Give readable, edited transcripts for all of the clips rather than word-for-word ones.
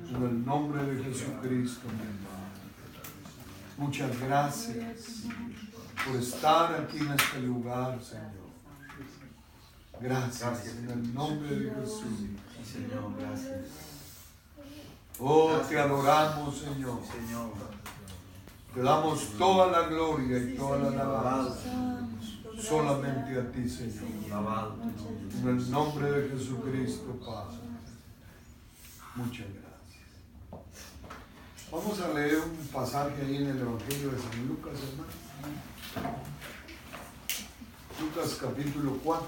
En el nombre de Jesucristo, mi hermano. Muchas gracias por estar aquí en este lugar, Señor. Gracias en el nombre de Jesús. Señor, gracias. Oh, te adoramos, Señor. Te damos toda la gloria y toda la alabanza solamente a ti, Señor. En el nombre de Jesucristo, Padre. Muchas gracias. Vamos a leer un pasaje ahí en el Evangelio de San Lucas, hermano. Lucas capítulo 4.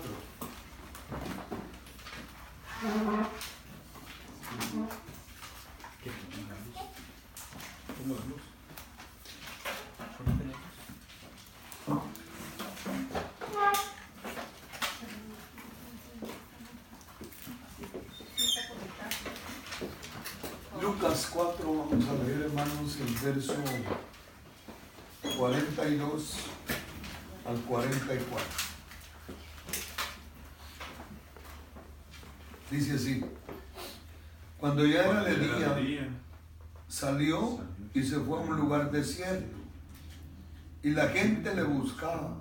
¿Cómo la luz? Lucas 4, vamos a leer, hermanos, el verso 42 al 44. Dice así: cuando ya era de día, salió y se fue a un lugar desierto, y la gente le buscaba,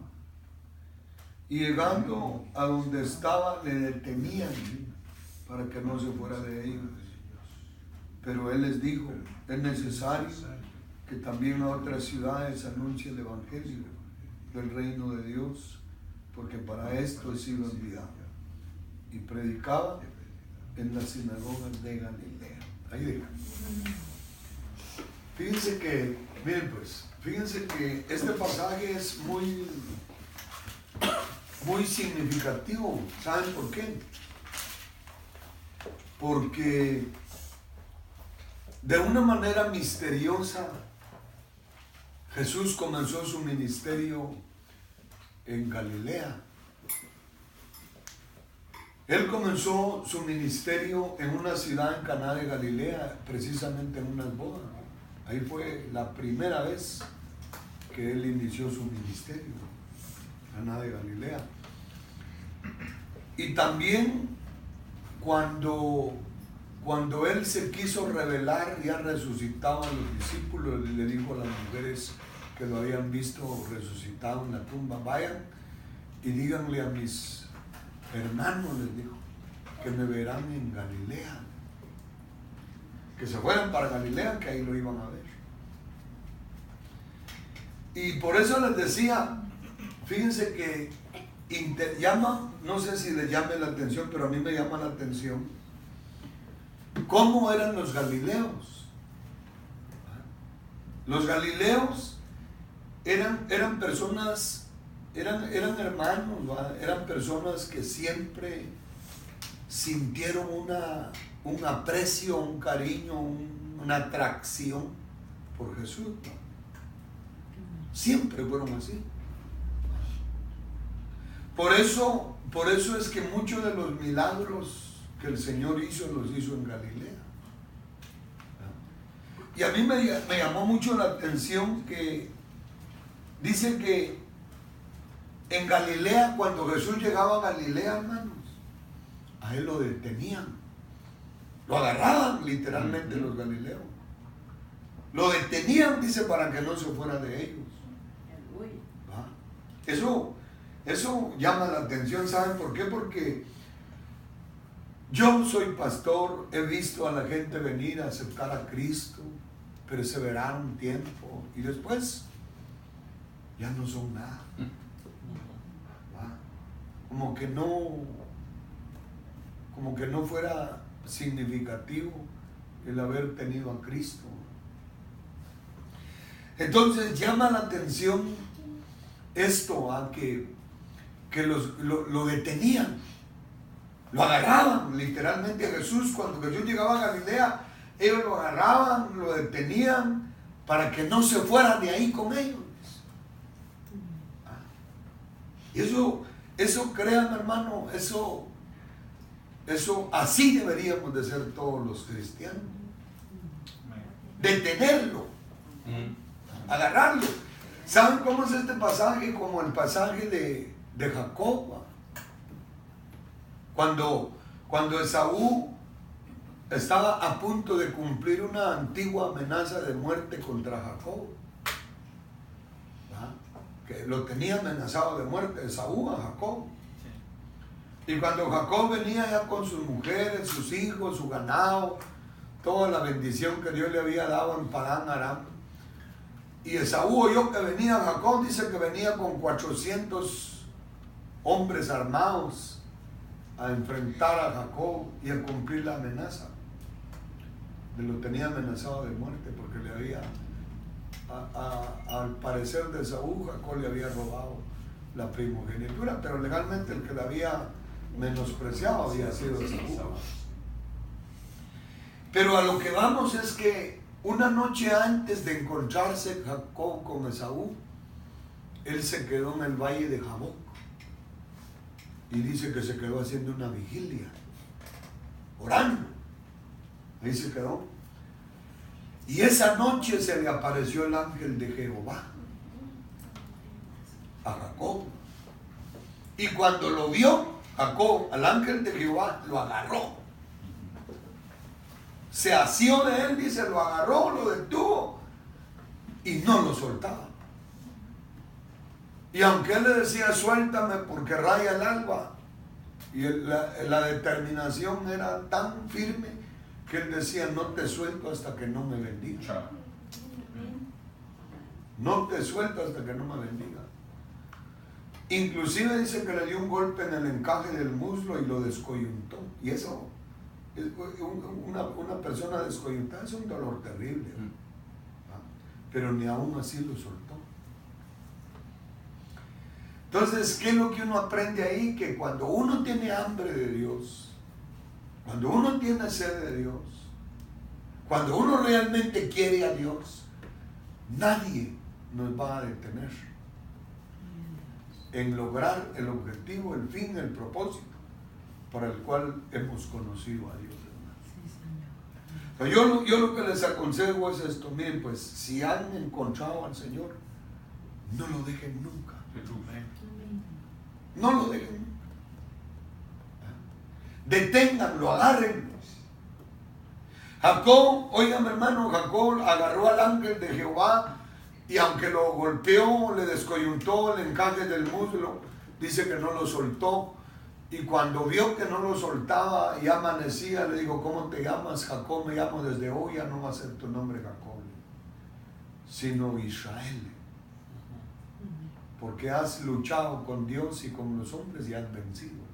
y llegando a donde estaba le detenían para que no se fuera de ellos. Pero él les dijo: es necesario que también a otras ciudades anuncie el evangelio del reino de Dios, porque para esto he sido enviado. Y predicaba en las sinagogas de Galilea. Ahí deja. Fíjense que, miren pues, fíjense que este pasaje es muy significativo. ¿Saben por qué? Porque de una manera misteriosa Jesús comenzó su ministerio en Galilea. Él comenzó su ministerio en una ciudad en Caná de Galilea, precisamente en unas bodas. Ahí fue la primera vez que él inició su ministerio, Caná de Galilea. Y también cuando él se quiso revelar, ya resucitado a los discípulos, le dijo a las mujeres que lo habían visto resucitado en la tumba: vayan y díganle a mis hermanos, les dijo, que me verán en Galilea, que se fueran para Galilea, que ahí lo iban a ver. Y por eso les decía, fíjense que llama, no sé si les llame la atención, pero a mí me llama la atención cómo eran los galileos. Los galileos eran personas, eran hermanos, ¿va? Eran personas que siempre sintieron un aprecio, un cariño, una atracción por Jesús, ¿va? Siempre fueron así. Por eso es que muchos de los milagros que el Señor hizo, los hizo en Galilea. Y a mí me llamó mucho la atención que dice que en Galilea, cuando Jesús llegaba a Galilea, hermanos, a él lo detenían, lo agarraban literalmente los galileos, lo detenían, dice, para que no se fuera de ellos. ¿Va? Eso llama la atención. ¿Saben por qué? Porque yo soy pastor, he visto a la gente venir a aceptar a Cristo, perseverar un tiempo y después ya no son nada. ¿Va? Como que no fuera significativo el haber tenido a Cristo. Entonces llama la atención esto, a que lo detenían, lo agarraban literalmente a Jesús. Cuando Jesús llegaba a Galilea, ellos lo agarraban, lo detenían para que no se fuera de ahí con ellos. Y eso créanme, hermano, eso así deberíamos de ser todos los cristianos. Detenerlo, agarrarlo. ¿Saben cómo es este pasaje? Como el pasaje de Jacob. Cuando Esaú estaba a punto de cumplir una antigua amenaza de muerte contra Jacob, ¿verdad? Que lo tenía amenazado de muerte Esaú a Jacob. Y cuando Jacob venía ya con sus mujeres, sus hijos, su ganado, toda la bendición que Dios le había dado en Padán Aram, y Esaú oyó que venía Jacob, dice que venía con 400 hombres armados a enfrentar a Jacob y a cumplir la amenaza. Lo tenía amenazado de muerte porque le había, al parecer de Esaú, Jacob le había robado la primogenitura, pero legalmente el que la había menospreciado había sido Esaú. Pero a lo que vamos es que una noche antes de encontrarse Jacob con Esaú, él se quedó en el valle de Jaboc y dice que se quedó haciendo una vigilia, orando. Ahí se quedó. Y esa noche se le apareció el ángel de Jehová a Jacob. Y cuando lo vio Jacob, al ángel de Jehová, lo agarró. Se asió de él, dice, lo agarró, lo detuvo y no lo soltaba. Y aunque él le decía, suéltame porque raya el alba, y la determinación era tan firme que él decía, no te suelto hasta que no me bendiga. No te suelto hasta que no me bendiga. Inclusive dice que le dio un golpe en el encaje del muslo y lo descoyuntó. Y eso, una persona descoyuntada es un dolor terrible. Pero ni aún así lo soltó. Entonces, ¿qué es lo que uno aprende ahí? Que cuando uno tiene hambre de Dios, cuando uno tiene sed de Dios, cuando uno realmente quiere a Dios, nadie nos va a detener en lograr el objetivo, el fin, el propósito para el cual hemos conocido a Dios. Yo lo que les aconsejo es esto, miren, pues si han encontrado al Señor, no lo dejen nunca. No lo dejen nunca. Deténganlo, agárrenlo. Jacob, oigan hermano, Jacob agarró al ángel de Jehová y aunque lo golpeó, le descoyuntó el encaje del muslo, dice que no lo soltó. Y cuando vio que no lo soltaba y amanecía, le dijo, ¿cómo te llamas? Jacob, me llamo desde hoy, ya no va a ser tu nombre Jacob, sino Israel. Porque has luchado con Dios y con los hombres y has vencido.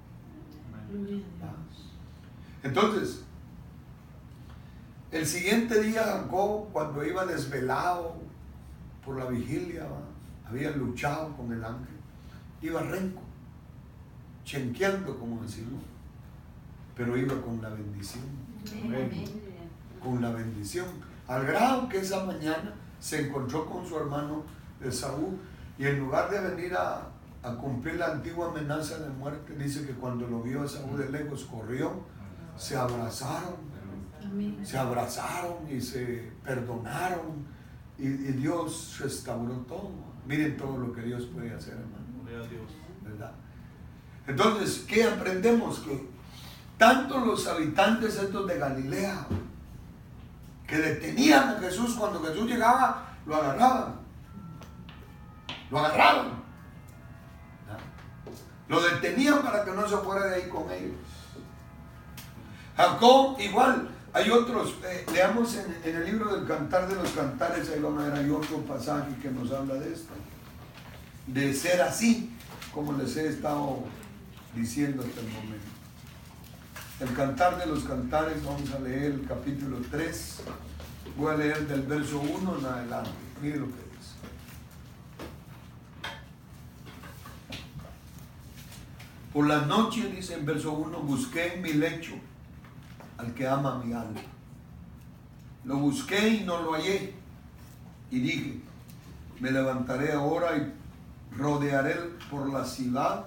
Entonces, el siguiente día Jacob, cuando iba desvelado por la vigilia, había luchado con el ángel, iba renco, chenqueando, como decimos, pero iba con la bendición. Con la bendición, al grado que esa mañana se encontró con su hermano Esaú y en lugar de venir a cumplir la antigua amenaza de muerte, dice que cuando lo vio Esaú de lejos corrió, se abrazaron y se perdonaron y Dios restauró todo. Miren todo lo que Dios puede hacer, hermano, ¿verdad? Entonces, ¿qué aprendemos? Que tanto los habitantes estos de Galilea, que detenían a Jesús cuando Jesús llegaba, lo agarraban. Lo detenían para que no se fuera de ahí con ellos. Jacob igual. Hay otros, leamos en el libro del Cantar de los Cantares, ahí van a ver, hay otro pasaje que nos habla de esto, de ser así, como les he estado diciendo hasta el momento. El Cantar de los Cantares, vamos a leer el capítulo 3, voy a leer del verso 1 en adelante. Miren lo que dice. Por la noche, dice en verso 1, busqué en mi lecho al que ama mi alma. Lo busqué y no lo hallé. Y dije, me levantaré ahora y rodearé por la ciudad,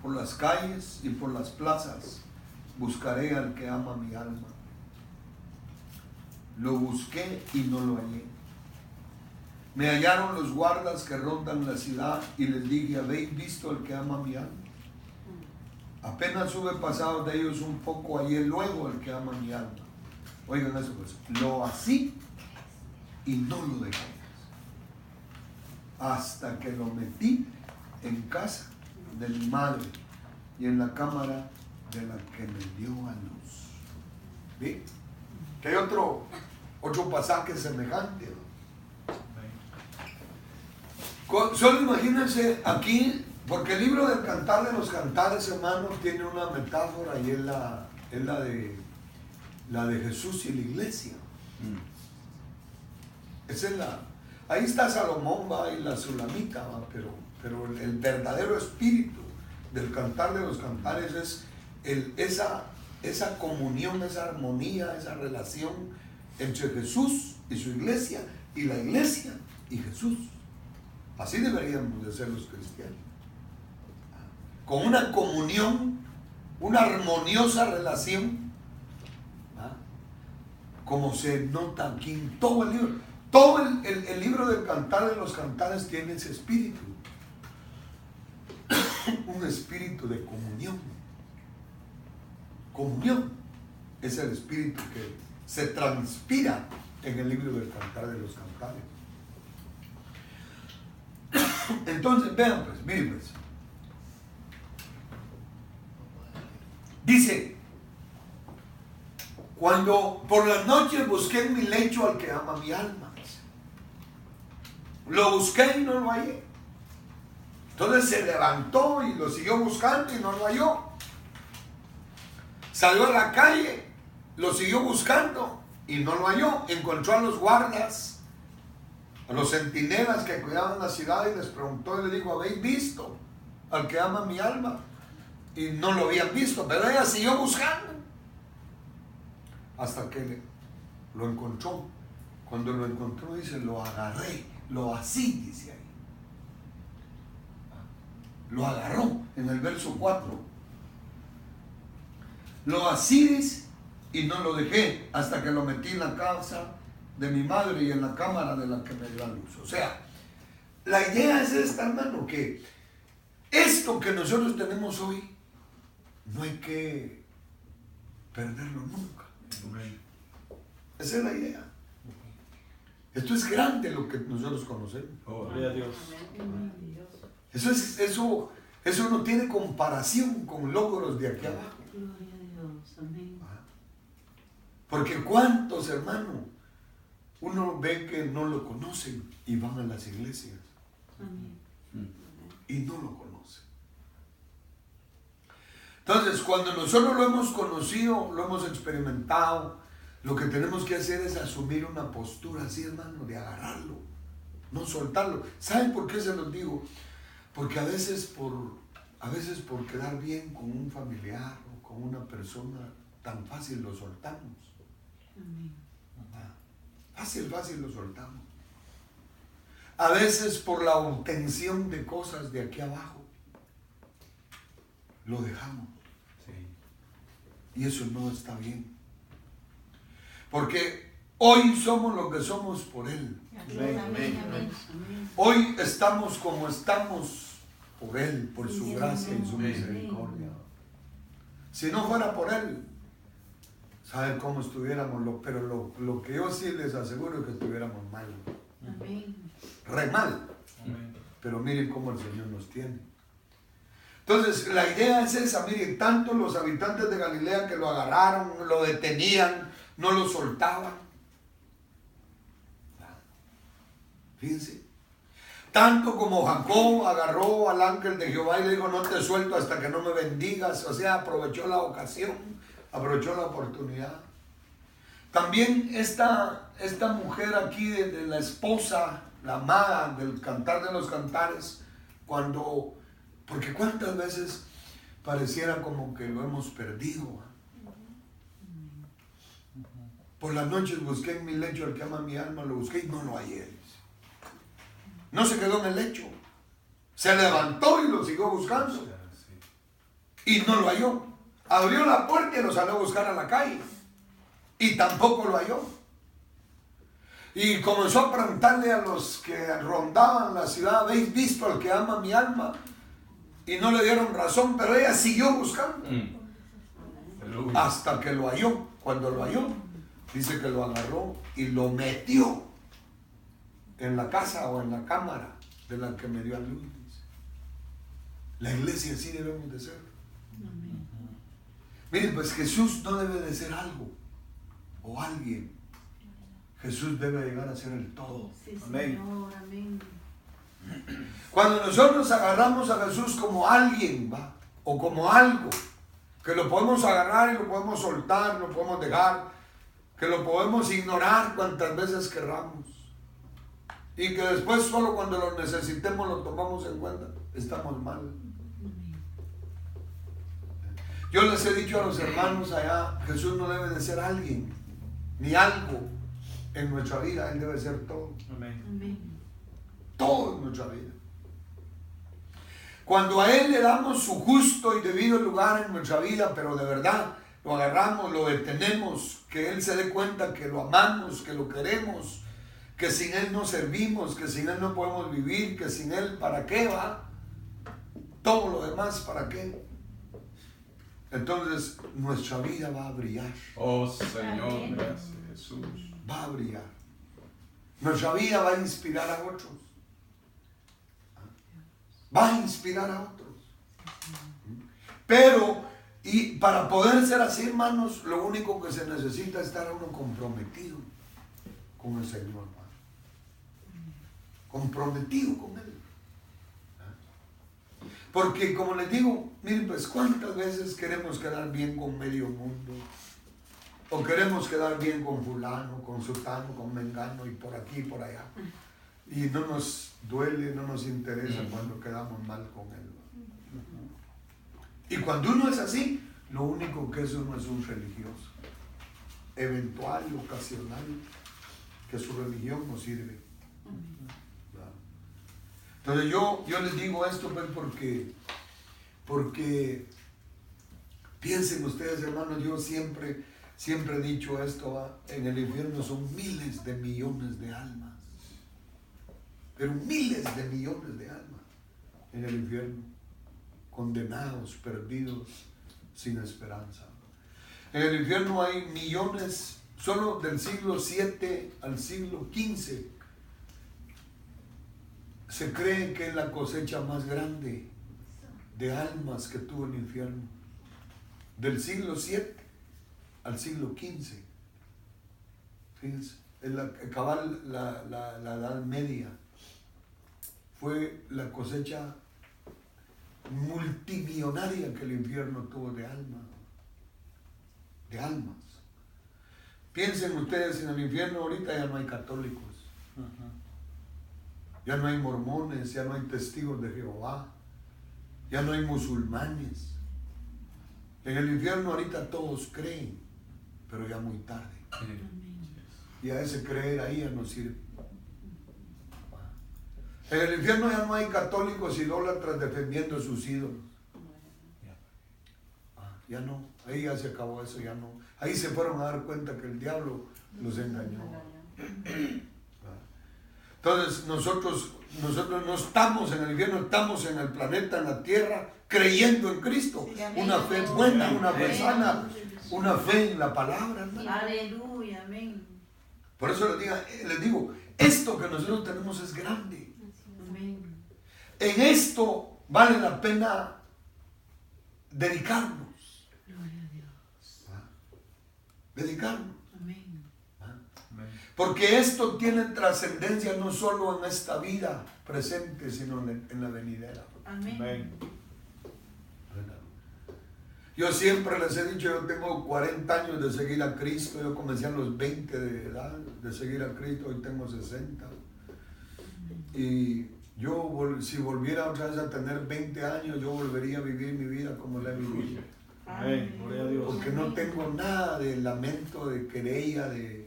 por las calles y por las plazas. Buscaré al que ama mi alma. Lo busqué y no lo hallé. Me hallaron los guardas que rondan la ciudad y les dije, ¿habéis visto al que ama mi alma? Apenas hube pasado de ellos un poco, hallé luego al que ama mi alma. Oigan eso pues. Lo así y no lo dejé. Hasta que lo metí en casa de mi madre y en la cámara de la que me dio a luz. ¿Bien? Que hay otro pasaje semejante, ¿no? Solo imagínense aquí, porque el libro del Cantar de los Cantares, hermanos, tiene una metáfora y es la de Jesús y la iglesia. Esa es ahí está Salomón, va, y la Sulamita, va, pero el verdadero espíritu del Cantar de los Cantares es esa comunión, esa armonía, esa relación entre Jesús y su iglesia, y la iglesia y Jesús. Así deberíamos de ser los cristianos, con una comunión, una armoniosa relación, como se nota aquí en todo el libro. Todo el libro del Cantar de los Cantares tiene ese espíritu, un espíritu de comunión. Comunión es el espíritu que se transpira en el libro del Cantar de los Cantares. Entonces, vean pues, miren pues. Dice, cuando por las noches busqué en mi lecho al que ama mi alma. Lo busqué y no lo hallé. Entonces se levantó y lo siguió buscando y no lo halló. Salió a la calle, lo siguió buscando y no lo halló. Encontró a los guardas, a los centinelas que cuidaban la ciudad y les preguntó y le dijo, ¿habéis visto al que ama mi alma? Y no lo habían visto, pero ella siguió buscando hasta que lo encontró. Cuando lo encontró, dice, lo agarré, lo así, dice ahí. Lo agarró en el verso 4. Lo así y no lo dejé hasta que lo metí en la casa de mi madre y en la cámara de la que me dio a luz. O sea, la idea es esta, hermano, que esto que nosotros tenemos hoy no hay que perderlo nunca. Esa es la idea. Esto es grande lo que nosotros conocemos. Gloria a Dios. Eso no tiene comparación con logros de aquí abajo. Porque cuántos hermanos uno ve que no lo conocen y van a las iglesias y no lo conocen. Entonces, cuando nosotros lo hemos conocido, lo hemos experimentado, lo que tenemos que hacer es asumir una postura así, hermano, de agarrarlo, no soltarlo. ¿Saben por qué se los digo? Porque a veces por quedar bien con un familiar o con una persona, tan fácil lo soltamos. Fácil lo soltamos. A veces por la obtención de cosas de aquí abajo, lo dejamos. Sí. Y eso no está bien. Porque hoy somos lo que somos por Él. Amén, amén, amén. Hoy estamos como estamos por Él, por su gracia y su misericordia. Si no fuera por Él, ¿saben cómo estuviéramos? Pero lo que yo sí les aseguro es que estuviéramos mal. Amén. Re mal. Amén. Pero miren cómo el Señor nos tiene. Entonces, la idea es esa. Miren, tanto los habitantes de Galilea que lo agarraron, lo detenían, no lo soltaban. Fíjense. Tanto como Jacob agarró al ángel de Jehová y le dijo, no te suelto hasta que no me bendigas. O sea, aprovechó la ocasión, aprovechó la oportunidad. También esta mujer aquí de la esposa, la amada del Cantar de los Cantares, porque cuántas veces pareciera como que lo hemos perdido. Por las noches busqué en mi lecho al que ama mi alma, lo busqué y no lo hallé. No se quedó en el lecho, se levantó y lo siguió buscando y no lo halló. Abrió la puerta y lo salió a buscar a la calle y tampoco lo halló. Y comenzó a preguntarle a los que rondaban la ciudad, ¿habéis visto al que ama mi alma? Y no le dieron razón, pero ella siguió buscando hasta que lo halló. Cuando lo halló, Dice que lo agarró y lo metió en la casa o en la cámara de la que me dio a luz. La iglesia así debemos de ser. Miren, pues Jesús no debe de ser algo o alguien. Jesús debe llegar a ser el todo. Sí, Señor, amén. Cuando nosotros agarramos a Jesús como alguien, ¿va? O como algo, que lo podemos agarrar y lo podemos soltar, lo podemos dejar, que lo podemos ignorar cuantas veces querramos, y que después solo cuando lo necesitemos lo tomamos en cuenta, estamos mal. Yo les he dicho a los hermanos allá, Jesús no debe de ser alguien, ni algo en nuestra vida, Él debe ser todo. Amén. Amén. Todo en nuestra vida. Cuando a Él le damos su justo y debido lugar en nuestra vida, pero de verdad lo agarramos, lo detenemos, que Él se dé cuenta que lo amamos, que lo queremos, que sin Él no servimos, que sin Él no podemos vivir, que sin Él ¿para qué va? Todo lo demás ¿para qué? Entonces nuestra vida va a brillar. Oh Señor, gracias Jesús. Va a brillar. Nuestra vida va a inspirar a otros. Va a inspirar a otros. Pero, y para poder ser así, hermanos, lo único que se necesita es estar uno comprometido con el Señor, hermano. Comprometido con Él. Porque, como les digo, miren, pues, ¿cuántas veces queremos quedar bien con medio mundo? O queremos quedar bien con fulano, con sutano, con mengano, y por aquí y por allá. Y no nos duele, no nos interesa cuando quedamos mal con Él. Y cuando uno es así, lo único que es uno es un religioso. Eventual, ocasional, que su religión no sirve. Entonces yo les digo esto pues porque piensen ustedes, hermanos, yo siempre he dicho esto, ¿va? En el infierno son miles de millones de almas. Pero miles de millones de almas en el infierno, condenados, perdidos, sin esperanza. En el infierno hay millones, solo del siglo VII al siglo XV, se cree que es la cosecha más grande de almas que tuvo el infierno. Del siglo VII al siglo XV. Fíjense, en la Edad Media fue la cosecha multimillonaria que el infierno tuvo de almas. De almas. Piensen ustedes, en el infierno ahorita ya no hay católicos. Ya no hay mormones, ya no hay testigos de Jehová, ya no hay musulmanes. En el infierno ahorita todos creen, pero ya muy tarde. Y a ese creer ahí ya no sirve. En el infierno ya no hay católicos idólatras defendiendo sus ídolos. Ya no, ahí ya se acabó eso, ya no. Ahí se fueron a dar cuenta que el diablo los engañó. Entonces nosotros no estamos en el infierno, estamos en el planeta, en la tierra, creyendo en Cristo. Sí, una fe buena, una fe sana, una fe en la palabra, hermano. Aleluya, amén. Por eso les digo, esto que nosotros tenemos es grande. Amén. En esto vale la pena dedicarnos. Gloria a Dios. Dedicarnos. Amén. Porque esto tiene trascendencia no solo en esta vida presente, sino en la venidera. Amén. Yo siempre les he dicho, yo tengo 40 años de seguir a Cristo, yo comencé a los 20 de edad de seguir a Cristo, hoy tengo 60. Y yo, si volviera otra vez a tener 20 años, yo volvería a vivir mi vida como la he vivido. Amén. Gloria a Dios. Porque no tengo nada de lamento, de querella, de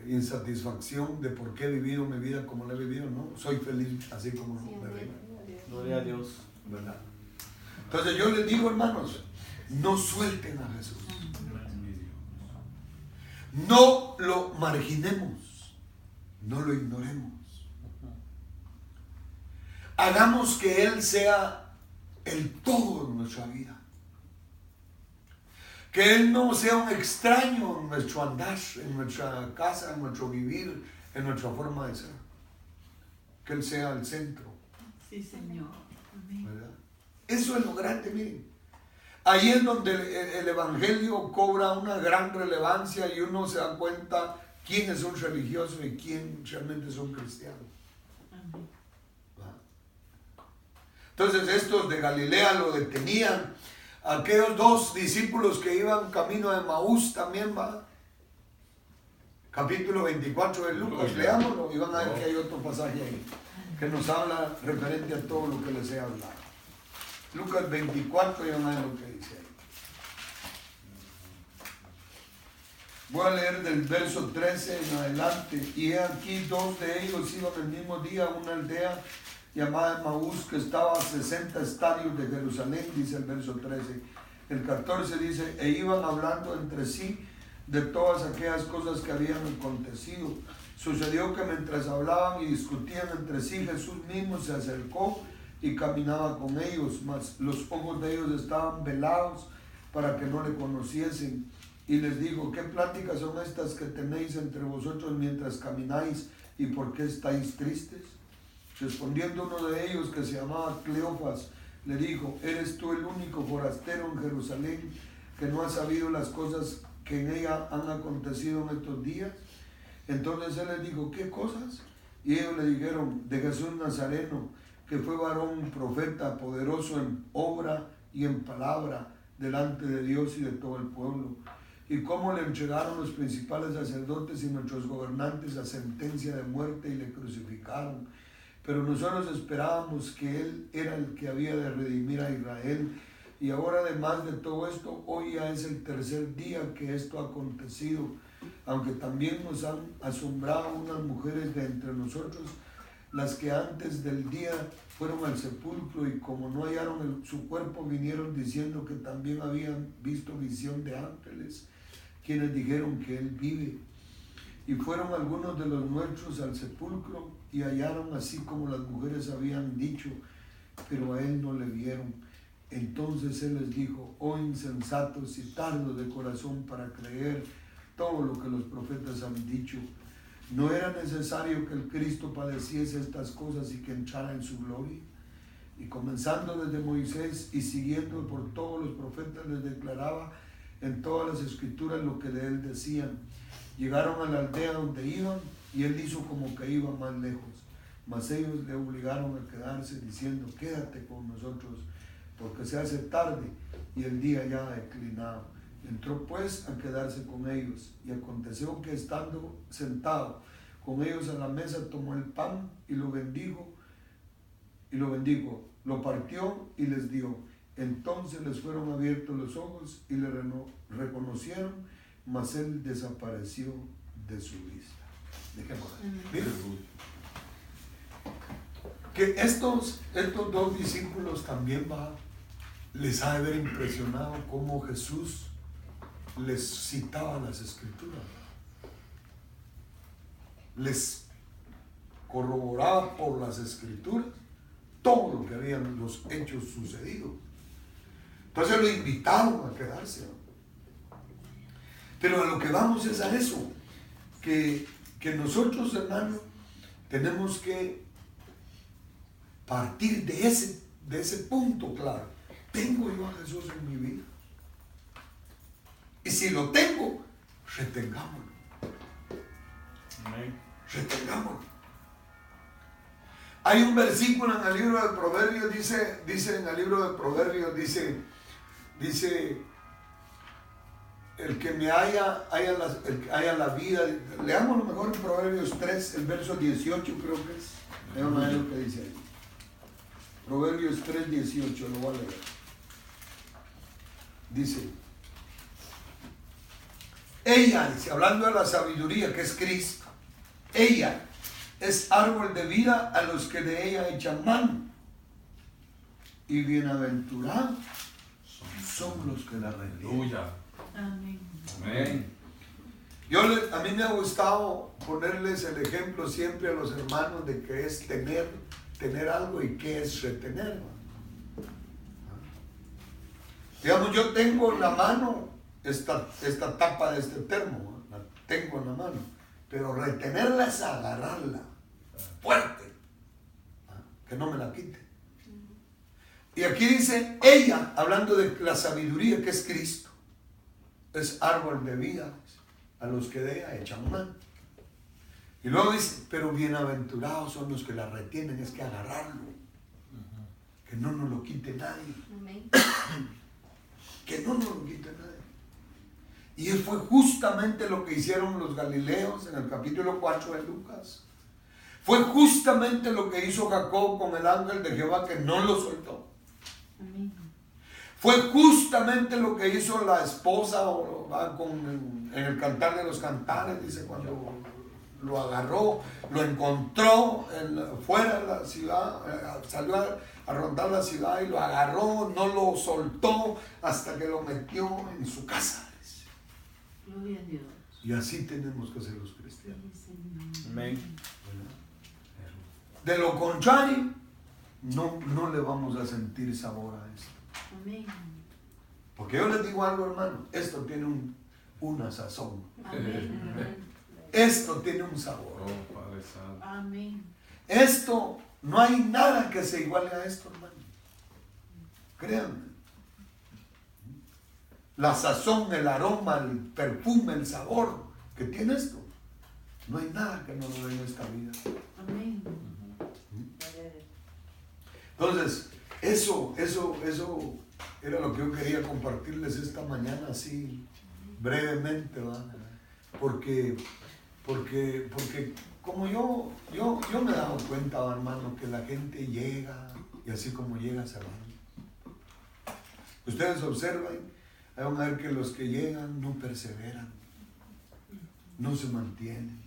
insatisfacción de por qué he vivido mi vida como la he vivido, no, soy feliz así como me vivo. Gloria a Dios. ¿Verdad? Entonces yo les digo, hermanos, no suelten a Jesús, no lo marginemos, no lo ignoremos, hagamos que Él sea el todo de nuestra vida, Que Él no sea un extraño en nuestro andar, en nuestra casa, en nuestro vivir, en nuestra forma de ser. Que Él sea el centro. Sí, Señor. Amén. ¿Verdad? Eso es lo grande, miren. Ahí es donde el Evangelio cobra una gran relevancia y uno se da cuenta quiénes son religiosos y quién realmente son cristianos. Amén. Entonces estos de Galilea lo detenían. Aquellos dos discípulos que iban camino de Maús también, va. Capítulo 24 de Lucas, leámoslo y van a ver que hay otro pasaje ahí que nos habla referente a todo lo que les he hablado. Lucas 24 y van a ver lo que dice ahí. Voy a leer del verso 13 en adelante. Y he aquí, dos de ellos iban el mismo día a una aldea llamada Maús, que estaba a 60 estadios de Jerusalén, dice el verso 13. El 14 dice, e iban hablando entre sí de todas aquellas cosas que habían acontecido. Sucedió que mientras hablaban y discutían entre sí, Jesús mismo se acercó y caminaba con ellos, mas los ojos de ellos estaban velados para que no le conociesen. Y les dijo, ¿qué pláticas son estas que tenéis entre vosotros mientras camináis? ¿Y por qué estáis tristes? Respondiendo uno de ellos, que se llamaba Cleofas, le dijo, ¿eres tú el único forastero en Jerusalén que no ha sabido las cosas que en ella han acontecido en estos días? Entonces él les dijo, ¿qué cosas? Y ellos le dijeron, de Jesús Nazareno, que fue varón profeta, poderoso en obra y en palabra delante de Dios y de todo el pueblo. Y cómo le entregaron los principales sacerdotes y nuestros gobernantes a sentencia de muerte y le crucificaron. Pero nosotros esperábamos que Él era el que había de redimir a Israel. Y ahora, además de todo esto, hoy ya es el tercer día que esto ha acontecido. Aunque también nos han asombrado unas mujeres de entre nosotros, las que antes del día fueron al sepulcro y como no hallaron su cuerpo, vinieron diciendo que también habían visto visión de ángeles, quienes dijeron que Él vive. Y fueron algunos de los nuestros al sepulcro y hallaron así como las mujeres habían dicho, pero a Él no le vieron. Entonces Él les dijo, oh insensatos y tardos de corazón para creer todo lo que los profetas han dicho. ¿No era necesario que el Cristo padeciese estas cosas y que entrara en su gloria? Y comenzando desde Moisés y siguiendo por todos los profetas, les declaraba en todas las escrituras lo que de Él decían. Llegaron a la aldea donde iban y Él hizo como que iba más lejos. Mas ellos le obligaron a quedarse diciendo, quédate con nosotros, porque se hace tarde y el día ya ha declinado. Entró pues a quedarse con ellos, y aconteció que estando sentado con ellos a la mesa, tomó el pan y lo bendijo, lo partió y les dio. Entonces les fueron abiertos los ojos y le reconocieron, mas Él desapareció de su vista. Dejémoslo. Miren, que estos dos discípulos también les ha de haber impresionado cómo Jesús les citaba las escrituras, les corroboraba por las escrituras todo lo que habían los hechos sucedido. Entonces lo invitaron a quedarse. Pero a lo que vamos es a eso, que nosotros, hermanos, tenemos que partir de ese punto claro. ¿Tengo yo a Jesús en mi vida? Y si lo tengo, retengámoslo. Amén. Retengámoslo. Hay un versículo en el libro de Proverbios, dice en el libro de Proverbios, dice, el que me haya la vida. Leamos lo mejor en Proverbios 3, el verso 18 creo que es. Veamos a ver lo que dice ahí. Proverbios 3, 18, lo voy a leer. Dice, ella, hablando de la sabiduría que es Cristo, ella es árbol de vida a los que de ella echan mano, y bienaventurados son los que la retienen. Amén. Amén. A mí me ha gustado ponerles el ejemplo siempre a los hermanos de qué es tener algo y qué es retener. Digamos, yo tengo en la mano esta tapa de este termo, la tengo en la mano, pero retenerla es agarrarla fuerte, que no me la quite. Y aquí dice ella, hablando de la sabiduría que es Cristo, es árbol de vida a los que de ella echan mano. Y luego dice, pero bienaventurados son los que la retienen, es que agarrarlo, que no nos lo quite nadie. Amén. Que no nos lo quite nadie. Y fue justamente lo que hicieron los galileos en el capítulo 4 de Lucas. Fue justamente lo que hizo Jacob con el ángel de Jehová, que no lo soltó. Amén. Fue justamente lo que hizo la esposa en el Cantar de los Cantares, dice, cuando lo agarró, lo encontró fuera de la ciudad, salió a rondar la ciudad y lo agarró, no lo soltó hasta que lo metió en su casa. Gloria a Dios. Y así tenemos que ser los cristianos. Sí, Señor. Amén. De lo contrario, no le vamos a sentir sabor a esto. Amén. Porque yo les digo algo, hermano, esto tiene una sazón. Amén. Esto tiene un sabor. Oh, Padre Santo. Amén. Esto, no hay nada que se iguale a esto, hermano. Créanme. La sazón, el aroma, el perfume, el sabor que tiene esto. No hay nada que nos lo dé en esta vida. Amén. Entonces, eso era lo que yo quería compartirles esta mañana así brevemente, ¿verdad? Porque como yo me he dado cuenta, hermano, que la gente llega y así como llega se va. Ustedes observan, van a ver que los que llegan no perseveran, no se mantienen,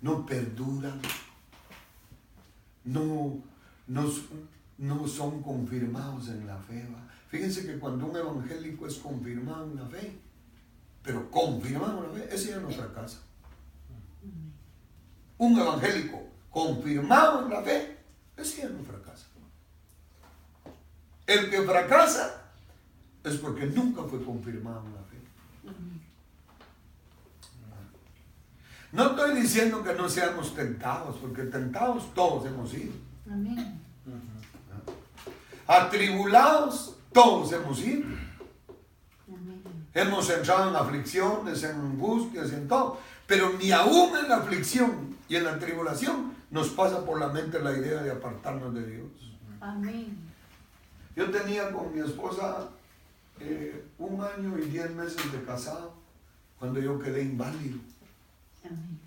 no perduran, no son confirmados en la fe. ¿Va? Fíjense que cuando un evangélico es confirmado en la fe, pero confirmado en la fe, ese ya no fracasa. Un evangélico confirmado en la fe, ese ya no fracasa. El que fracasa es porque nunca fue confirmado en la fe. No estoy diciendo que no seamos tentados, porque tentados todos hemos sido. Amén. Atribulados todos hemos sido. Amén. Hemos entrado en aflicciones, en angustias, en todo. Pero ni aún en la aflicción y en la tribulación nos pasa por la mente la idea de apartarnos de Dios. Amén. Yo tenía con mi esposa 1 año y 10 meses de casado cuando yo quedé inválido. Amén.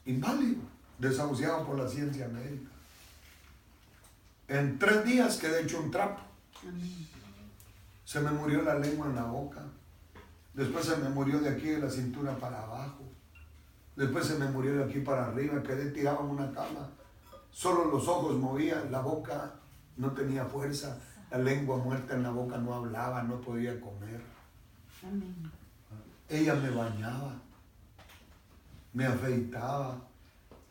Inválido, desahuciado por la ciencia médica. En 3 días quedé hecho un trapo. Amén. Se me murió la lengua en la boca. Después se me murió de aquí de la cintura para abajo. Después se me murió de aquí para arriba. Quedé tirado en una cama. Solo los ojos movían, la boca no tenía fuerza. La lengua muerta en la boca no hablaba, no podía comer. Amén. Ella me bañaba, me afeitaba.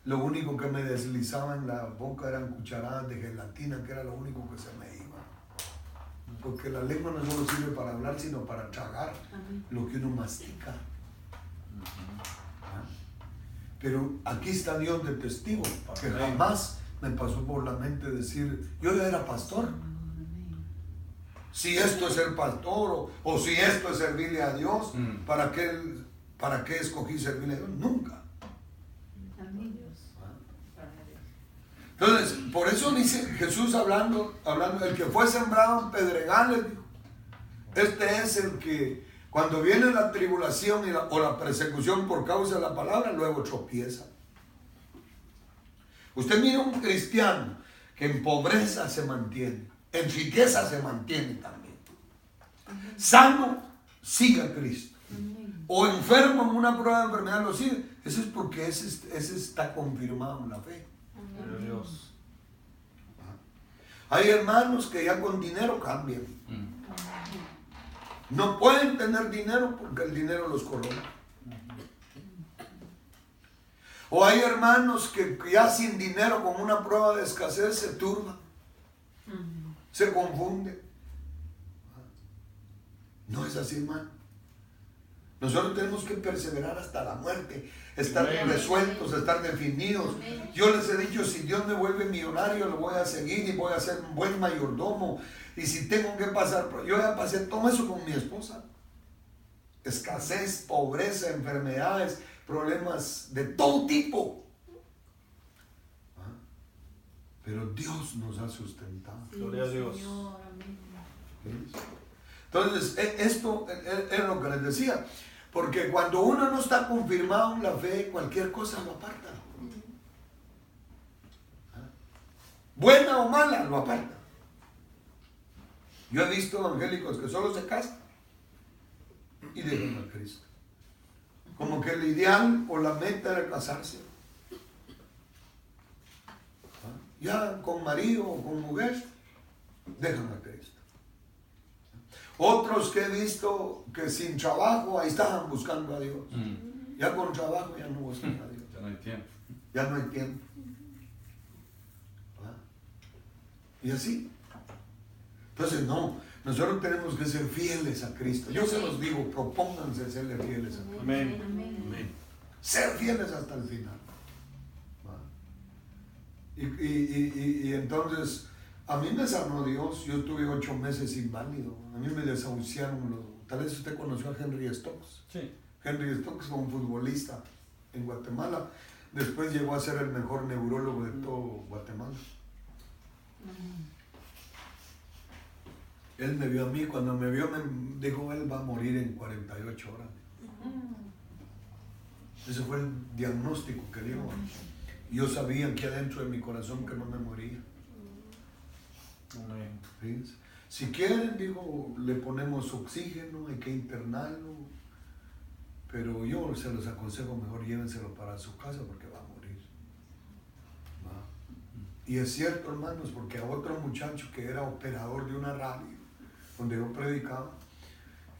Lo único que me deslizaba en la boca eran cucharadas de gelatina, que era lo único que se me iba. Porque la lengua no solo sirve para hablar, sino para tragar lo que uno mastica. Pero aquí está Dios de testigo, que jamás me pasó por la mente decir, yo ya era pastor. Si esto es ser pastor o si esto es servirle a Dios, ¿para qué escogí servirle a Dios? Nunca. Entonces, por eso dice Jesús hablando, el que fue sembrado en pedregales, este es el que cuando viene la tribulación o la persecución por causa de la palabra, luego tropieza. Usted mira un cristiano que en pobreza se mantiene, en riqueza se mantiene también. Sano, siga a Cristo. O enfermo en una prueba de enfermedad, lo sigue. Eso es porque ese está confirmado en la fe. Dios. Hay hermanos que ya con dinero cambian. No pueden tener dinero porque el dinero los corrompe. O hay hermanos que ya sin dinero, con una prueba de escasez, se turban, se confunden. No es así, hermano. Nosotros tenemos que perseverar hasta la muerte, estar resueltos, estar definidos. Yo les he dicho, si Dios me vuelve millonario, lo voy a seguir y voy a ser un buen mayordomo. Y si tengo que pasar, yo ya pasé todo eso con mi esposa. Escasez, pobreza, enfermedades, problemas de todo tipo. Pero Dios nos ha sustentado. Sí, Gloria a Dios. Señor, amén. Entonces, esto es lo que les decía. Porque cuando uno no está confirmado en la fe, cualquier cosa lo aparta. Buena o mala, lo aparta. Yo he visto evangélicos que solo se casan y dejan a Cristo. Como que el ideal o la meta era casarse. Ya con marido o con mujer, dejan a Cristo. Otros que he visto que sin trabajo ahí estaban buscando a Dios. Ya con trabajo ya no buscan a Dios. Ya no hay tiempo. Ya no hay tiempo. Y así. Entonces no, nosotros tenemos que ser fieles a Cristo. Yo se los digo, propónganse serle fieles a Cristo. Amén. Amén. Ser fieles hasta el final. Y entonces, a mí me sanó Dios. Yo tuve 8 meses inválido. A mí me desahuciaron. Tal vez usted conoció a Henry Stokes. Sí. Henry Stokes fue un futbolista en Guatemala. Después llegó a ser el mejor neurólogo de todo Guatemala. Él me vio a mí. Cuando me vio, me dijo, él va a morir en 48 horas. Ese fue el diagnóstico que dio. Yo sabía aquí adentro de mi corazón que no me moría. Amén. ¿Sí? Si quieren, digo, le ponemos oxígeno, hay que internarlo. Pero yo se los aconsejo, mejor llévenselo para su casa porque va a morir. ¿Va? Y es cierto, hermanos, porque a otro muchacho que era operador de una radio, donde yo predicaba,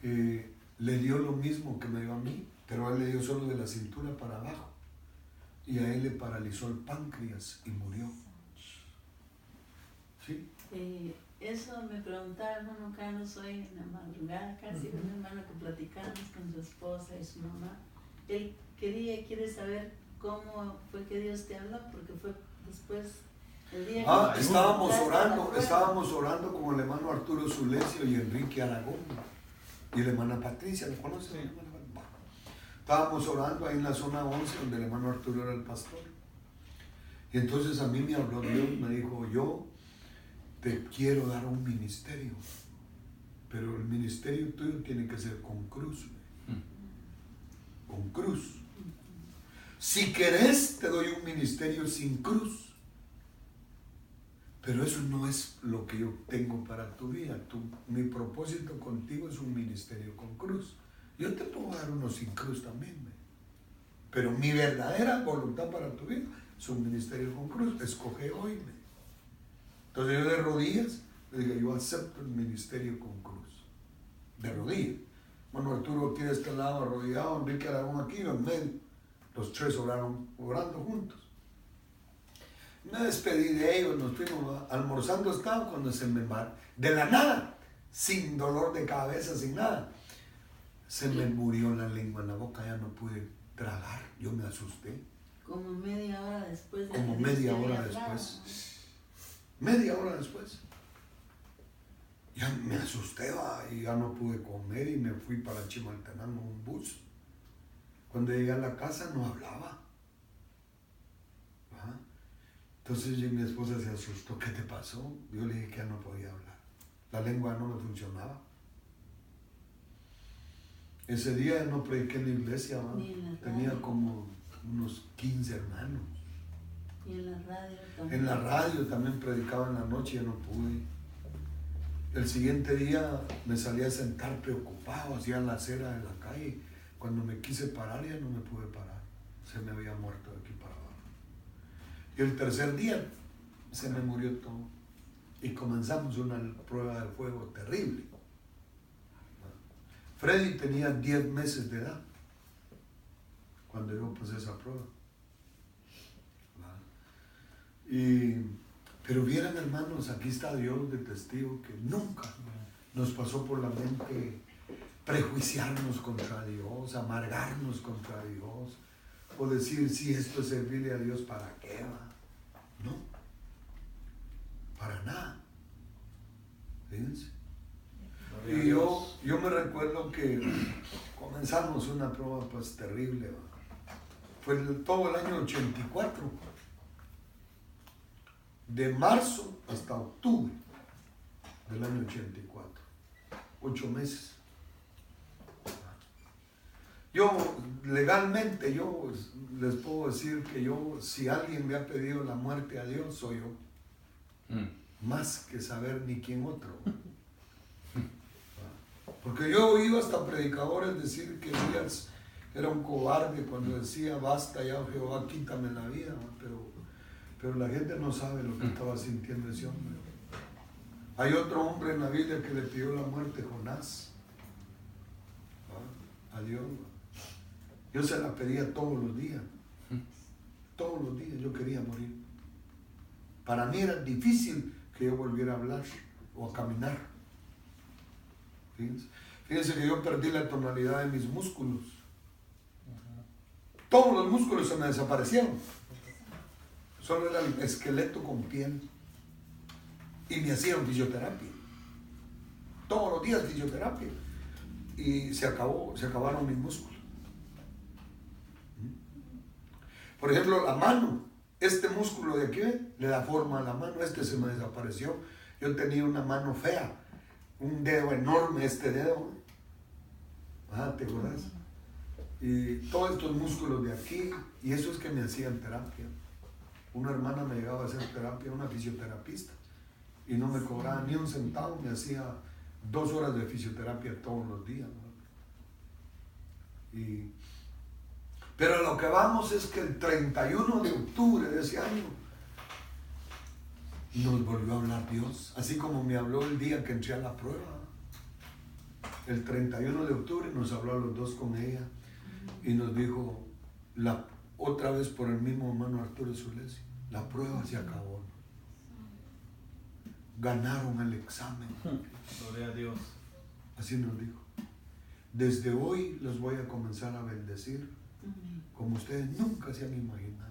le dio lo mismo que me dio a mí, pero a él le dio solo de la cintura para abajo. Y a él le paralizó el páncreas y murió. ¿Sí? Eso me preguntaba hermano Carlos hoy en la madrugada, casi un hermano que platicamos con su esposa y su mamá. Él quiere saber cómo fue que Dios te habló, porque fue después el día que estábamos orando con el hermano Arturo Zulecio y Enrique Aragón y la hermana Patricia, ¿lo conocen? Sí. Estábamos orando ahí en la zona 11 donde el hermano Arturo era el pastor. Y entonces a mí me habló Dios, me dijo, yo te quiero dar un ministerio, pero el ministerio tuyo tiene que ser con cruz. Con cruz. Si querés, te doy un ministerio sin cruz. Pero eso no es lo que yo tengo para tu vida. Mi propósito contigo es un ministerio con cruz. Yo te puedo dar uno sin cruz también. Pero mi verdadera voluntad para tu vida es un ministerio con cruz. Escoge hoy. Entonces yo de rodillas le dije, yo acepto el ministerio con cruz. De rodillas. Bueno, Arturo tiene este lado arrodillado, Enrique Aragón aquí, en medio. Los tres orando juntos. Me despedí de ellos, nos fuimos almorzando, estaba cuando se me va, de la nada, sin dolor de cabeza, sin nada, se me murió la lengua en la boca, ya no pude tragar, yo me asusté. Como media hora después. Como media hora después. Media hora después. Ya me asusté y ya no pude comer y me fui para Chimaltenango en un bus. Cuando llegué a la casa no hablaba. Entonces mi esposa se asustó, ¿qué te pasó? Yo le dije que ya no podía hablar. La lengua no me funcionaba. Ese día no prediqué en la iglesia, tenía como unos 15 hermanos. Y en la radio también. En la radio también predicaba en la noche y ya no pude. El siguiente día me salí a sentar preocupado, hacía la acera de la calle. Cuando me quise parar ya no me pude parar. Se me había muerto de aquí para abajo. Y el tercer día se me murió todo. Y comenzamos una prueba de fuego terrible. Freddy tenía 10 meses de edad cuando yo pasé esa prueba. Pero vieran, hermanos, aquí está Dios de testigo que nunca nos pasó por la mente prejuiciarnos contra Dios, amargarnos contra Dios, o decir si esto es servirle a Dios, ¿para qué va? No, para nada. Fíjense. Y yo me recuerdo que comenzamos una prueba pues terrible, ¿va? Fue todo el año 84, de marzo hasta octubre del año 84, 8 meses. Yo legalmente, yo les puedo decir que yo, si alguien me ha pedido la muerte a Dios, soy yo. Más que saber ni quién otro. Porque yo he oído hasta predicadores decir que Elías era un cobarde cuando decía, basta ya, Jehová, quítame la vida. Pero la gente no sabe lo que estaba sintiendo ese hombre. Hay otro hombre en la Biblia que le pidió la muerte, Jonás, a Dios. Yo se la pedía todos los días. Todos los días yo quería morir. Para mí era difícil que yo volviera a hablar o a caminar. Fíjense que yo perdí la tonalidad de mis músculos. Todos los músculos se me desaparecieron. Solo era el esqueleto con piel. Y me hacían fisioterapia. Todos los días fisioterapia. Y se acabaron mis músculos. Por ejemplo, la mano. Este músculo de aquí le da forma a la mano. Este se me desapareció. Yo tenía una mano fea. Un dedo enorme, este dedo. ¿Te acuerdas? Y todos estos músculos de aquí. Y eso es que me hacían terapia. Una hermana me llegaba a hacer terapia, una fisioterapista. Y no me cobraba ni un centavo. Me hacía 2 horas de fisioterapia todos los días, ¿no? Pero a lo que vamos es que el 31 de octubre de ese año nos volvió a hablar Dios, así como me habló el día que entré a la prueba. El 31 de octubre nos habló a los dos con ella y nos dijo, otra vez por el mismo hermano Arturo Zulesi, la prueba se acabó. Ganaron el examen. Gloria a Dios. Así nos dijo. Desde hoy los voy a comenzar a bendecir como ustedes nunca se han imaginado.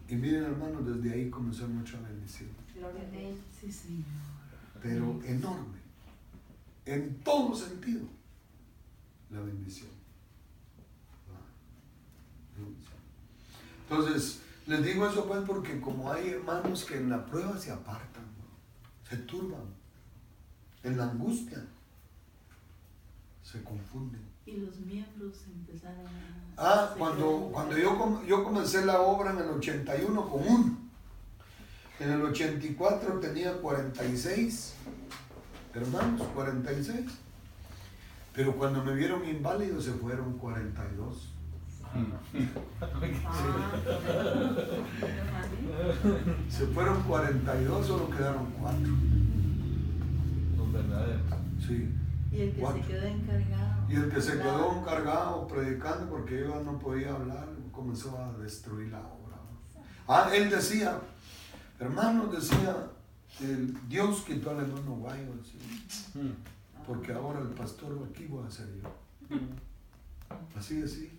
Y miren, hermanos, desde ahí comenzó nuestra bendición. Gloria a Dios. Sí, Señor. Pero enorme. En todo sentido. La bendición. Entonces, les digo eso pues porque como hay hermanos que en la prueba se apartan, ¿no? Se turban, en la angustia se confunden. Y los miembros empezaron a... Cuando yo comencé la obra en el 81 con uno, en el 84 tenía 46 hermanos, 46, pero cuando me vieron inválido se fueron 42. Se fueron 42, solo quedaron 4. Los verdaderos. Sí. Y el que 4. se quedó encargado. Y el que se quedó encargado predicando porque yo no podía hablar, comenzó a destruir la obra. Él decía, hermanos, decía, Dios quitó al hermano Guayo, porque ahora el pastor aquí voy a ser yo. Así decía.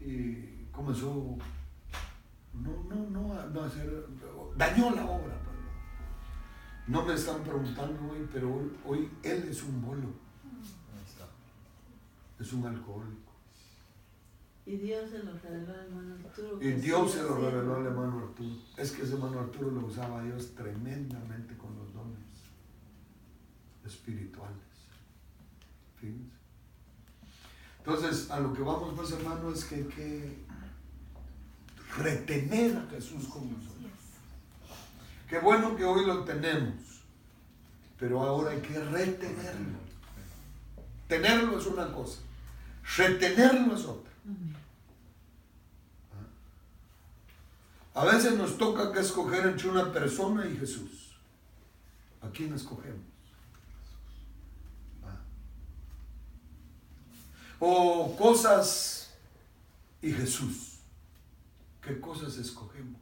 Y comenzó no hacer, dañó la obra. No me están preguntando hoy, pero hoy él es un bolo, es un alcohólico. Y Dios se lo reveló al hermano Arturo. Y Dios se lo reveló al hermano Arturo. Es que ese hermano Arturo lo usaba a Dios tremendamente con los dones espirituales. Fíjense. Entonces, a lo que vamos pues, hermano, es que hay que retener a Jesús con nosotros. Qué bueno que hoy lo tenemos, pero ahora hay que retenerlo. Tenerlo es una cosa, retenerlo es otra. A veces nos toca que escoger entre una persona y Jesús. ¿A quién escogemos? O cosas y Jesús. ¿Qué cosas escogemos?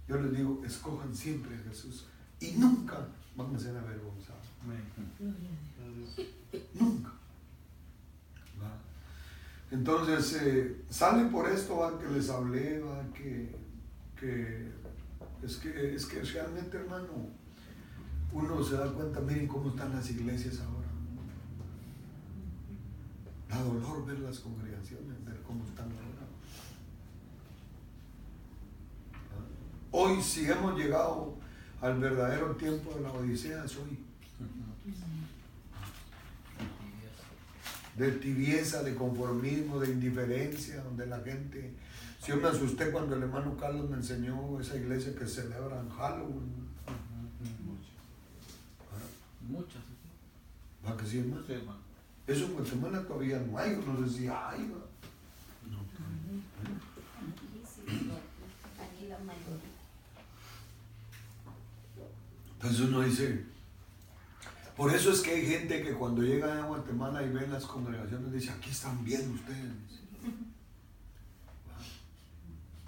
Yo les digo, escojan siempre a Jesús y nunca van a ser avergonzados. Amén. Nunca. ¿Va? Entonces, sale por esto, ¿va? Que les hablé, ¿va? Que es que realmente, hermano, uno se da cuenta, miren cómo están las iglesias ahora. Da dolor ver las congregaciones, ver cómo están ahora. Hoy, si hemos llegado al verdadero tiempo de la Odisea, es hoy. De tibieza, de conformismo, de indiferencia, donde la gente... Si yo me asusté cuando el hermano Carlos me enseñó esa iglesia que celebran Halloween. Muchas. ¿Va que sí, hermano? Sí, hermano. Eso en Guatemala todavía no hay, no sé si hay. No. Aquí la mayoría. Entonces uno dice, por eso es que hay gente que cuando llega a Guatemala y ve las congregaciones dice, aquí están bien ustedes.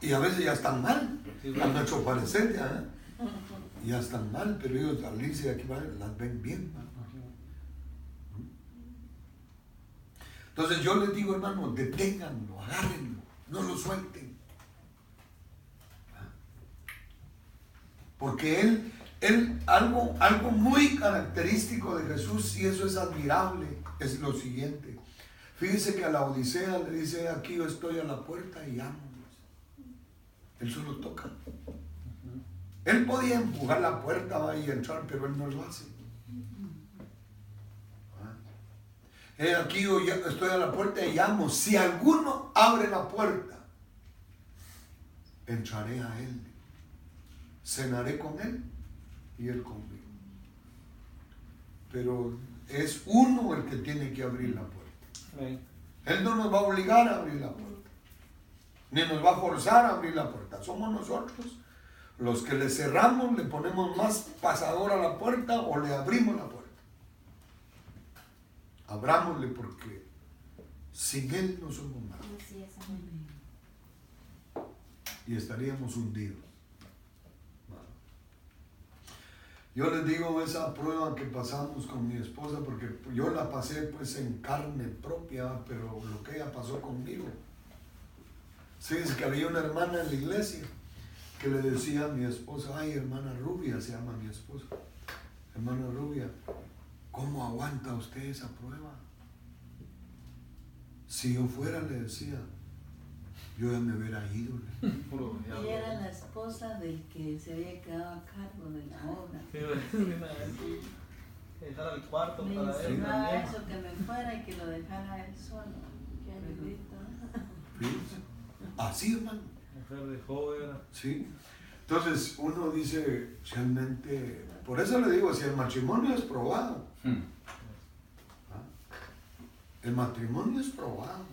Y a veces ya están mal, a nuestro parecer ya están mal, pero ellos al irse de aquí las ven bien. Entonces yo les digo, hermano, deténganlo, agárrenlo, no lo suelten. Porque él algo muy característico de Jesús, y eso es admirable, es lo siguiente. Fíjese que a la Odisea le dice, aquí yo estoy a la puerta y llamo. Él solo toca. Él podía empujar la puerta y entrar, pero él no lo hace. Aquí yo estoy a la puerta y llamo. Si alguno abre la puerta, entraré a él, cenaré con él y él conmigo. Pero es uno el que tiene que abrir la puerta. Él no nos va a obligar a abrir la puerta, ni nos va a forzar a abrir la puerta. Somos nosotros los que le cerramos, le ponemos más pasador a la puerta o le abrimos la puerta. Abrámosle, porque sin él no somos nada. Así es, Y estaríamos hundidos. Yo les digo esa prueba que pasamos con mi esposa, porque yo la pasé pues en carne propia, pero lo que ella pasó conmigo. Fíjense que había una hermana en la iglesia que le decía a mi esposa, ay, hermana Rubia, se llama mi esposa, hermana Rubia, ¿cómo aguanta usted esa prueba? Si yo fuera, le decía, yo ya me hubiera ido. Ella era la esposa del que se había quedado a cargo de la obra. Dejar al cuarto Me para él insinuaba también. eso, que me fuera y que lo dejara él solo. Qué aburrido. Fíjense. Así, hermano. Mujer de joven. ¿Sí? Entonces uno dice, realmente, por eso le digo, si el matrimonio es probado, el matrimonio es probado.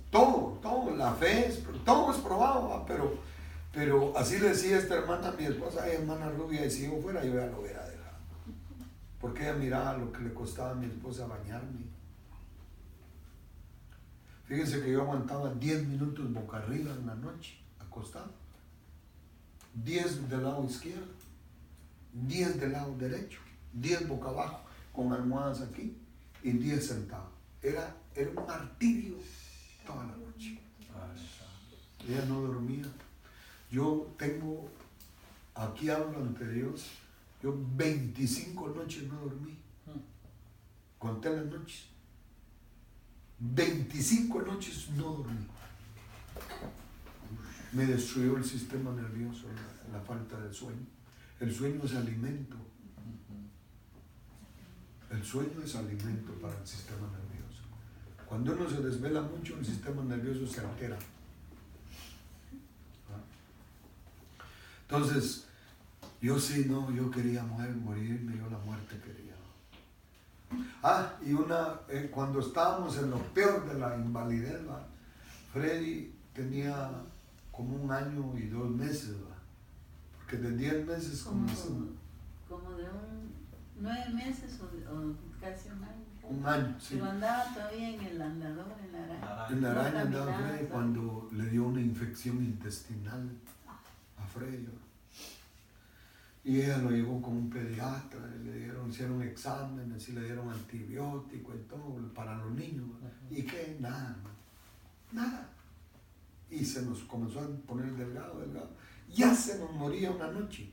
Todo, la fe, todo es probado, pero así le decía esta hermana a mi esposa, ay, hermana Rubia, y si yo fuera, yo ya lo hubiera dejado. Porque ella miraba lo que le costaba a mi esposa bañarme. Fíjense que yo aguantaba 10 minutos boca arriba en la noche, acostado. 10 del lado izquierdo, 10 del lado derecho, 10 boca abajo, con almohadas aquí, y 10 sentados. Era un martirio toda la noche. Ella no dormía. Yo tengo, aquí hablo ante Dios, yo 25 noches no dormí. Conté las noches. 25 noches no dormí. Me destruyó el sistema nervioso, la falta de sueño. El sueño es alimento. El sueño es alimento para el sistema nervioso. Cuando uno se desvela mucho, el sistema nervioso se altera. Entonces, yo quería morirme, yo la muerte quería. Y cuando estábamos en lo peor de la invalidez, Freddy tenía como 1 año y 2 meses, porque de 10 meses Como de 9 meses o casi 1 año. 1 año, sí. Pero andaba todavía en el andador, en la araña. En la araña No andaba caminaba, Freddy cuando le dio una infección intestinal a Freddy. Y ella lo llevó con un pediatra, hicieron exámenes y le dieron antibióticos y todo para los niños. ¿Y qué? Nada. Y se nos comenzó a poner delgado. Ya se nos moría una noche.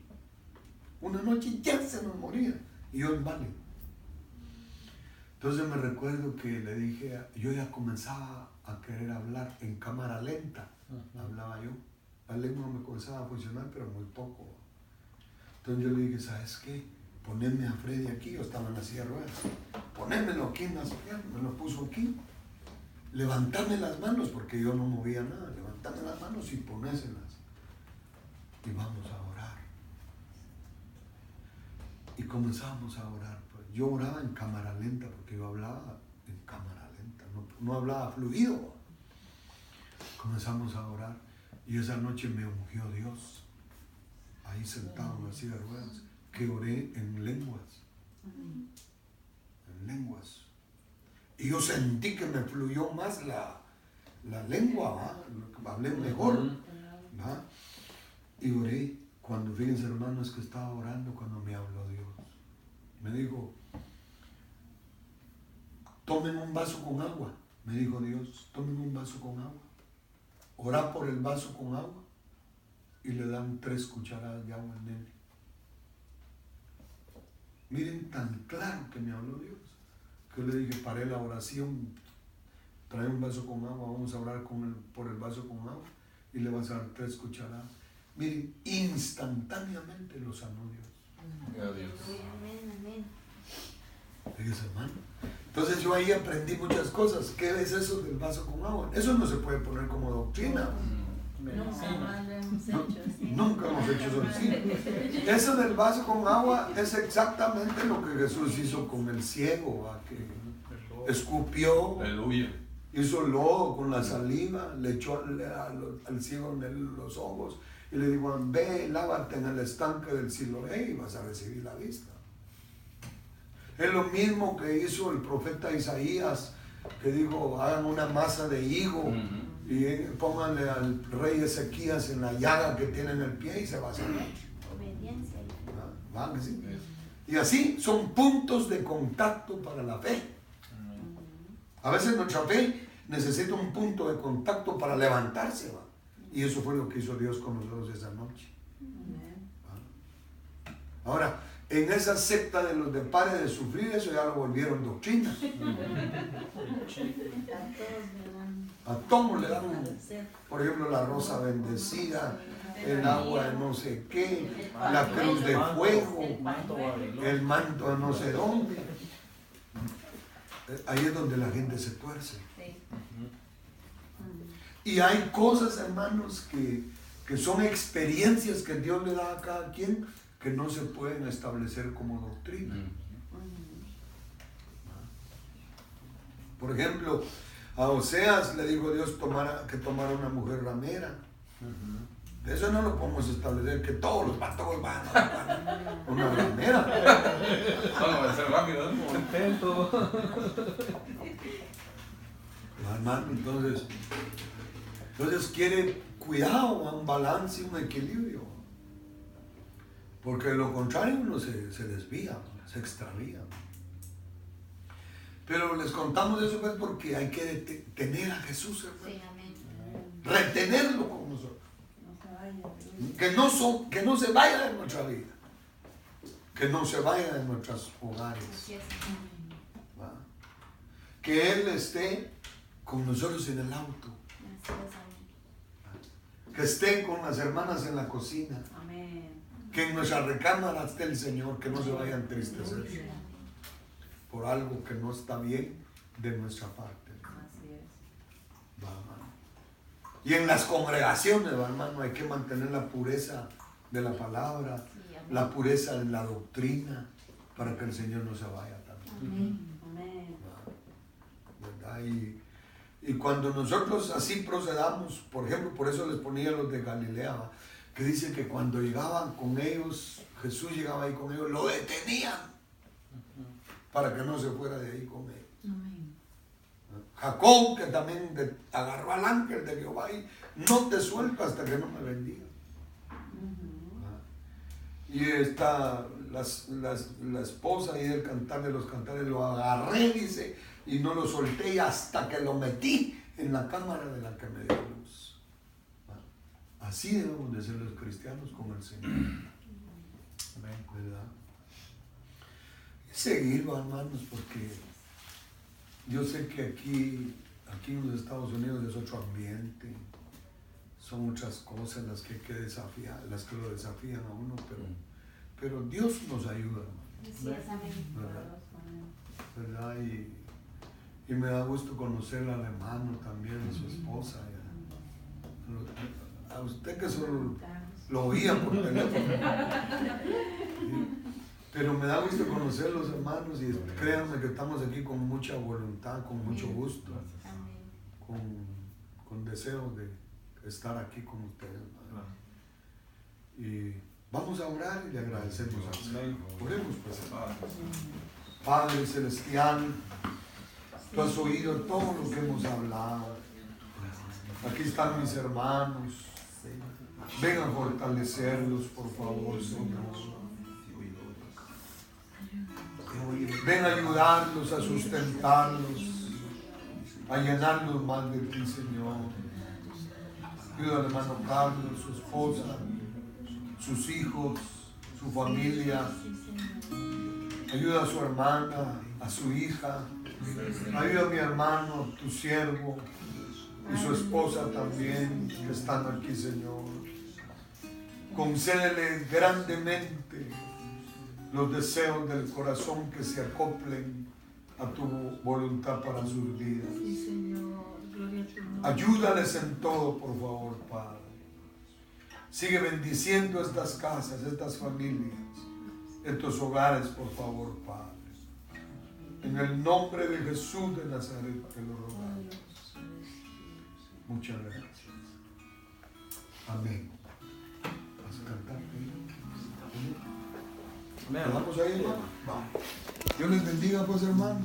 Una noche ya se nos moría. Y yo inválido. Entonces me recuerdo que le dije, yo ya comenzaba a querer hablar en cámara lenta. Hablaba yo. La lengua me comenzaba a funcionar, pero muy poco. Entonces yo le dije, ¿sabes qué? Poneme a Freddy aquí, yo estaba en la silla de ruedas. Ponémelo aquí en las piernas, me lo puso aquí. Levantame las manos, porque yo no movía nada. Levantame las manos y ponéselas. Y vamos a orar. Y comenzamos a orar. Pues yo oraba en cámara lenta, porque yo hablaba en cámara lenta. No hablaba fluido. Comenzamos a orar. Y esa noche me ungió Dios. Ahí sentado en la silla de ruedas, que oré en lenguas. En lenguas. Y yo sentí que me fluyó más la lengua, ¿va? Hablé mejor. ¿Va? Y oré. Cuando, fíjense hermanos, que estaba orando cuando me habló Dios. Me dijo, tomen un vaso con agua. Me dijo Dios, tomen un vaso con agua. Orá por el vaso con agua. Y le dan 3 cucharadas de agua al nene. Miren tan claro que me habló Dios, que yo le dije, paré la oración, trae un vaso con agua, vamos a orar por el vaso con agua, y le vas a dar 3 cucharadas. Miren, instantáneamente lo sanó Dios. Amén. Fíjese, hermano. Entonces yo ahí aprendí muchas cosas. ¿Qué es eso del vaso con agua? Eso no se puede poner como doctrina. Nunca hemos hecho eso así. Eso del vaso con agua es exactamente lo que Jesús hizo con el ciego, ¿va? Que escupió, hizo lodo con la saliva, le echó al ciego en los ojos y le dijo, ve, lávate en el estanque del Siloé y vas a recibir la vista. Es lo mismo que hizo el profeta Isaías, que dijo, hagan una masa de higo y pónganle al rey Ezequías en la llaga que tiene en el pie y se va a sanar. Obediencia. ¿Va? ¿Sí? Y así son puntos de contacto para la fe. A veces nuestra fe necesita un punto de contacto para levantarse, ¿va? Y eso fue lo que hizo Dios con nosotros esa noche. ¿Va? Ahora, en esa secta de los de pare de sufrir, eso ya lo volvieron doctrina. A todos le dan, por ejemplo, la rosa bendecida, el agua de no sé qué, la cruz de fuego, el manto de no sé dónde. Ahí es donde la gente se tuerce. Y hay cosas, hermanos, que son experiencias que Dios le da a cada quien, que no se pueden establecer como doctrina. Por ejemplo, a Oseas le dijo Dios que tomara una mujer ramera. Eso no lo podemos establecer, que todos los patojos van a una ramera. Va a ser rápido, un intento. Hermano, entonces quiere cuidado, un balance, un equilibrio. Porque de lo contrario uno se desvía, se extravía. Pero les contamos eso pues porque hay que tener a Jesús, hermano. Sí, amén. Retenerlo con nosotros. Que no se vaya de nuestra vida. Que no se vaya de nuestros hogares. ¿Va? Que Él esté con nosotros en el auto. Que estén con las hermanas en la cocina. Que en nuestra recámara esté el Señor, que no se vaya a entristecer por algo que no está bien de nuestra parte. Va, hermano. Y en las congregaciones, va, hermano, hay que mantener la pureza de la palabra, la pureza de la doctrina, para que el Señor no se vaya también. ¿Verdad? Y cuando nosotros así procedamos, por ejemplo, por eso les ponía los de Galilea, ¿va? Que dice que cuando llegaban con ellos, Jesús llegaba ahí con ellos, lo detenían para que no se fuera de ahí con ellos. Jacob, que también agarró al ángel de Jehová y no te suelto hasta que no me bendiga. Y está la esposa y el cantar de los cantares, lo agarré, dice, y no lo solté hasta que lo metí en la cámara de la que me dio luz. Así debemos de ser los cristianos con el Señor. ¿Verdad? Y seguirlo, hermanos, porque yo sé que aquí en los Estados Unidos es otro ambiente. Son muchas cosas las que hay que desafiar, las que lo desafían a uno, pero Dios nos ayuda, Así es, amén. ¿verdad? Y me da gusto conocer al hermano también, a su esposa. A usted que solo lo oía por teléfono. ¿Sí? Pero me da gusto conocer los hermanos y créanme que estamos aquí con mucha voluntad, con mucho gusto, con deseo de estar aquí con ustedes. Y vamos a orar y le agradecemos al Señor. Oremos pues. Padre Celestial, tú has oído todo lo que hemos hablado. Aquí están mis hermanos. Ven a fortalecerlos, por favor, Señor. Ven a ayudarlos, a sustentarlos, a llenarlos más de ti, Señor. Ayuda al hermano Carlos, su esposa, sus hijos, su familia. Ayuda a su hermana, a su hija. Ayuda a mi hermano, tu siervo, y su esposa también, que están aquí, Señor. Concédele grandemente los deseos del corazón que se acoplen a tu voluntad para sus vidas. Sí, Señor. Gloria a tu nombre. Ayúdales en todo, por favor, Padre. Sigue bendiciendo estas casas, estas familias, estos hogares, por favor, Padre. En el nombre de Jesús de Nazaret te lo rogamos. Muchas gracias. Amén. ¿Vas a cantar? ¿Vamos a ir? Vamos. Dios les bendiga, pues, hermano.